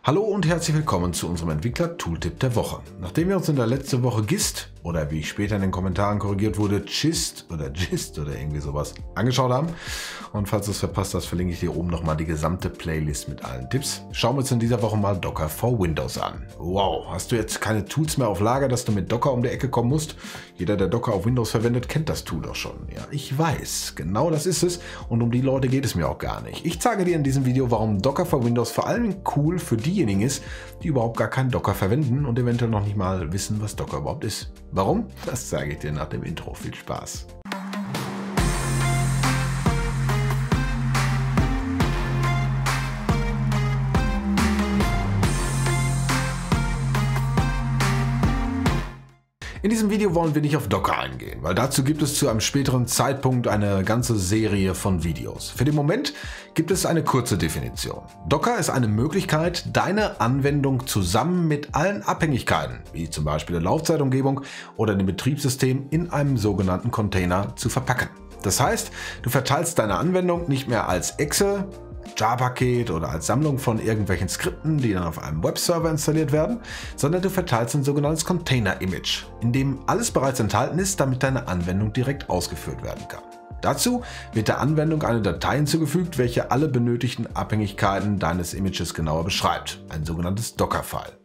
Hallo und herzlich willkommen zu unserem Entwickler-Tooltip der Woche. Nachdem wir uns in der letzten Woche GIST oder wie später in den Kommentaren korrigiert wurde, GIST oder irgendwie sowas angeschaut haben, und falls du es verpasst hast, verlinke ich dir oben nochmal die gesamte Playlist mit allen Tipps. Schauen wir uns in dieser Woche mal Docker for Windows an. Wow, hast du jetzt keine Tools mehr auf Lager, dass du mit Docker um die Ecke kommen musst? Jeder, der Docker auf Windows verwendet, kennt das Tool doch schon. Ja, ich weiß, genau das ist es, und um die Leute geht es mir auch gar nicht. Ich zeige dir in diesem Video, warum Docker for Windows vor allem cool für diejenigen ist, die überhaupt gar keinen Docker verwenden und eventuell noch nicht mal wissen, was Docker überhaupt ist. Warum? Das zeige ich dir nach dem Intro. Viel Spaß! In diesem Video wollen wir nicht auf Docker eingehen, weil dazu gibt es zu einem späteren Zeitpunkt eine ganze Serie von Videos. Für den Moment gibt es eine kurze Definition. Docker ist eine Möglichkeit, deine Anwendung zusammen mit allen Abhängigkeiten, wie zum Beispiel der Laufzeitumgebung oder dem Betriebssystem, in einem sogenannten Container zu verpacken. Das heißt, du verteilst deine Anwendung nicht mehr als Exe, Jar-Paket oder als Sammlung von irgendwelchen Skripten, die dann auf einem Webserver installiert werden, sondern du verteilst ein sogenanntes Container-Image, in dem alles bereits enthalten ist, damit deine Anwendung direkt ausgeführt werden kann. Dazu wird der Anwendung eine Datei hinzugefügt, welche alle benötigten Abhängigkeiten deines Images genauer beschreibt, ein sogenanntes Docker-File.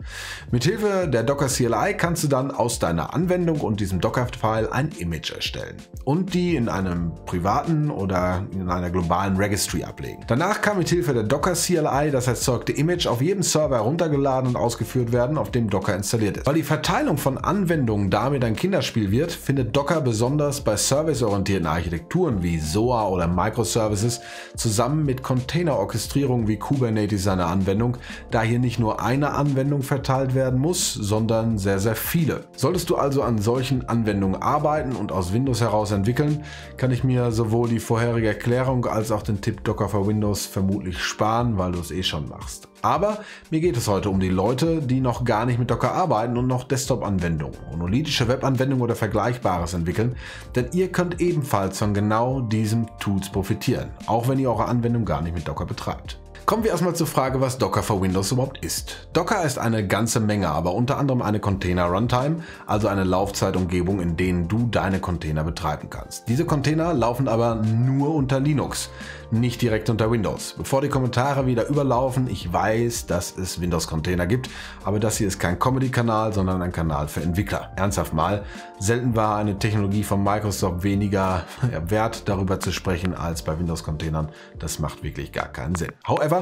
Mithilfe der Docker CLI kannst du dann aus deiner Anwendung und diesem Docker-File ein Image erstellen und die in einem privaten oder in einer globalen Registry ablegen. Danach kann mithilfe der Docker CLI das erzeugte Image auf jedem Server heruntergeladen und ausgeführt werden, auf dem Docker installiert ist. Weil die Verteilung von Anwendungen damit ein Kinderspiel wird, findet Docker besonders bei serviceorientierten Architekturen wie SOA oder Microservices zusammen mit Container-Orchestrierung wie Kubernetes seine Anwendung, da hier nicht nur eine Anwendung verteilt werden muss, sondern sehr, sehr viele. Solltest du also an solchen Anwendungen arbeiten und aus Windows heraus entwickeln, kann ich mir sowohl die vorherige Erklärung als auch den Tipp Docker for Windows vermutlich sparen, weil du es eh schon machst. Aber mir geht es heute um die Leute, die noch gar nicht mit Docker arbeiten und noch Desktop-Anwendungen, monolithische Web-Anwendungen oder Vergleichbares entwickeln, denn ihr könnt ebenfalls von genau diesem Tools profitieren, auch wenn ihr eure Anwendung gar nicht mit Docker betreibt. Kommen wir erstmal zur Frage, was Docker for Windows überhaupt ist. Docker ist eine ganze Menge, aber unter anderem eine Container Runtime, also eine Laufzeitumgebung, in denen du deine Container betreiben kannst. Diese Container laufen aber nur unter Linux, nicht direkt unter Windows. Bevor die Kommentare wieder überlaufen, ich weiß, dass es Windows-Container gibt, aber das hier ist kein Comedy-Kanal, sondern ein Kanal für Entwickler. Ernsthaft mal, selten war eine Technologie von Microsoft weniger wert, darüber zu sprechen, als bei Windows-Containern. Das macht wirklich gar keinen Sinn. However,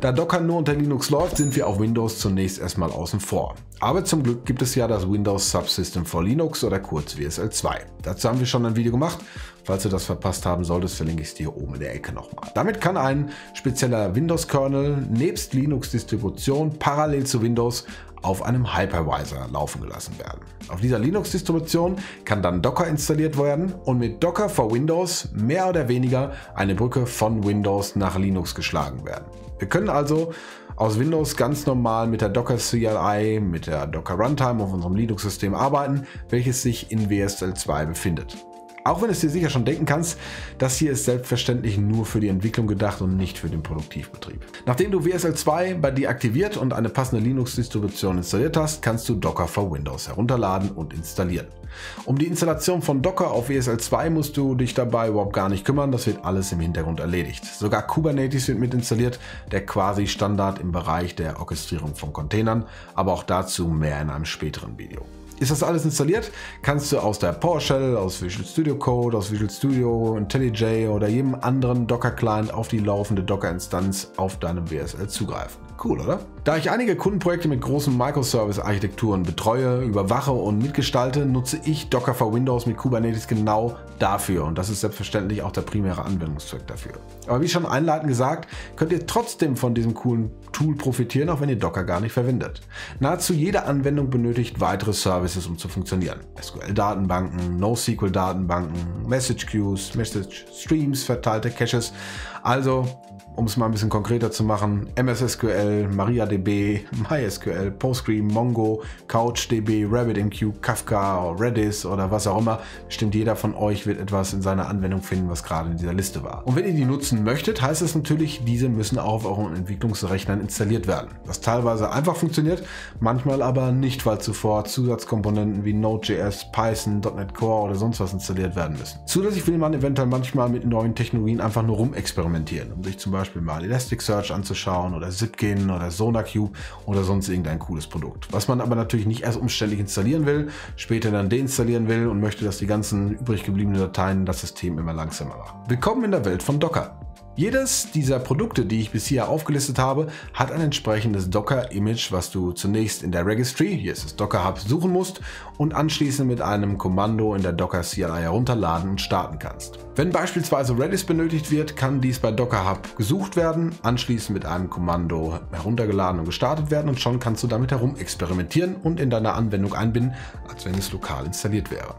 da Docker nur unter Linux läuft, sind wir auf Windows zunächst erstmal außen vor. Aber zum Glück gibt es ja das Windows Subsystem for Linux oder kurz WSL 2. Dazu haben wir schon ein Video gemacht. Falls du das verpasst haben solltest, verlinke ich es dir oben in der Ecke nochmal. Damit kann ein spezieller Windows-Kernel nebst Linux-Distribution parallel zu Windows auf einem Hypervisor laufen gelassen werden. Auf dieser Linux-Distribution kann dann Docker installiert werden und mit Docker for Windows mehr oder weniger eine Brücke von Windows nach Linux geschlagen werden. Wir können also aus Windows ganz normal mit der Docker CLI, mit der Docker Runtime auf unserem Linux-System arbeiten, welches sich in WSL 2 befindet. Auch wenn es dir sicher schon denken kannst, das hier ist selbstverständlich nur für die Entwicklung gedacht und nicht für den Produktivbetrieb. Nachdem du WSL 2 bei dir aktiviert und eine passende Linux-Distribution installiert hast, kannst du Docker for Windows herunterladen und installieren. Um die Installation von Docker auf WSL 2 musst du dich dabei überhaupt gar nicht kümmern, das wird alles im Hintergrund erledigt. Sogar Kubernetes wird mit installiert, der quasi Standard im Bereich der Orchestrierung von Containern, aber auch dazu mehr in einem späteren Video. Ist das alles installiert, kannst du aus der PowerShell, aus Visual Studio Code, aus Visual Studio, IntelliJ oder jedem anderen Docker-Client auf die laufende Docker-Instanz auf deinem WSL zugreifen. Cool, oder? Da ich einige Kundenprojekte mit großen Microservice-Architekturen betreue, überwache und mitgestalte, nutze ich Docker for Windows mit Kubernetes genau dafür, und das ist selbstverständlich auch der primäre Anwendungszweck dafür. Aber wie schon einleitend gesagt, könnt ihr trotzdem von diesem coolen Tool profitieren, auch wenn ihr Docker gar nicht verwendet. Nahezu jede Anwendung benötigt weitere Services, um zu funktionieren. SQL-Datenbanken, NoSQL-Datenbanken, Message Queues, Message Streams, verteilte Caches. Also um es mal ein bisschen konkreter zu machen, MS SQL, MariaDB, MySQL, PostgreSQL, Mongo, CouchDB, RabbitMQ, Kafka, Redis oder was auch immer. Bestimmt jeder von euch wird etwas in seiner Anwendung finden, was gerade in dieser Liste war. Und wenn ihr die nutzen möchtet, heißt es natürlich, diese müssen auch auf euren Entwicklungsrechnern installiert werden. Was teilweise einfach funktioniert, manchmal aber nicht, weil zuvor Zusatzkomponenten wie Node.js, Python, .NET Core oder sonst was installiert werden müssen. Zusätzlich will man eventuell manchmal mit neuen Technologien einfach nur rumexperimentieren, um sich zum Beispiel mal Elasticsearch anzuschauen oder Zipkin oder SonarQube oder sonst irgendein cooles Produkt. Was man aber natürlich nicht erst umständlich installieren will, später dann deinstallieren will und möchte, dass die ganzen übrig gebliebenen Dateien das System immer langsamer machen. Willkommen in der Welt von Docker. Jedes dieser Produkte, die ich bis hier aufgelistet habe, hat ein entsprechendes Docker-Image, was du zunächst in der Registry, hier ist es Docker Hub, suchen musst und anschließend mit einem Kommando in der Docker CLI herunterladen und starten kannst. Wenn beispielsweise Redis benötigt wird, kann dies bei Docker Hub gesucht werden, anschließend mit einem Kommando heruntergeladen und gestartet werden und schon kannst du damit herumexperimentieren und in deiner Anwendung einbinden, als wenn es lokal installiert wäre.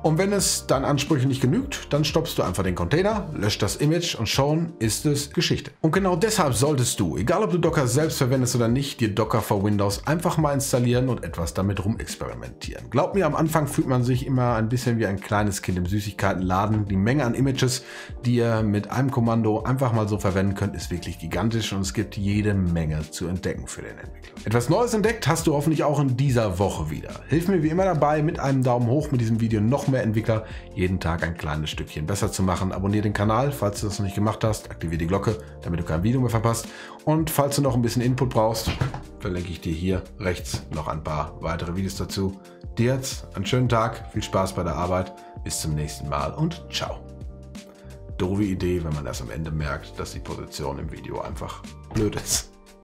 Und wenn es deinen Ansprüchen nicht genügt, dann stoppst du einfach den Container, löscht das Image und schon ist es Geschichte. Und genau deshalb solltest du, egal ob du Docker selbst verwendest oder nicht, dir Docker for Windows einfach mal installieren und etwas damit rumexperimentieren. Glaub mir, am Anfang fühlt man sich immer ein bisschen wie ein kleines Kind im Süßigkeitenladen. Die Menge an Images, die ihr mit einem Kommando einfach mal so verwenden könnt, ist wirklich gigantisch und es gibt jede Menge zu entdecken für den Entwickler. Etwas Neues entdeckt hast du hoffentlich auch in dieser Woche wieder. Hilf mir wie immer dabei, mit einem Daumen hoch mit diesem Video noch mehr Entwickler jeden Tag ein kleines Stückchen besser zu machen. Abonniere den Kanal, falls du das noch nicht gemacht hast. Aktiviere die Glocke, damit du kein Video mehr verpasst. Und falls du noch ein bisschen Input brauchst, verlinke ich dir hier rechts noch ein paar weitere Videos dazu. Dir jetzt einen schönen Tag, viel Spaß bei der Arbeit, bis zum nächsten Mal und ciao. Doofe Idee, wenn man erst am Ende merkt, dass die Position im Video einfach blöd ist.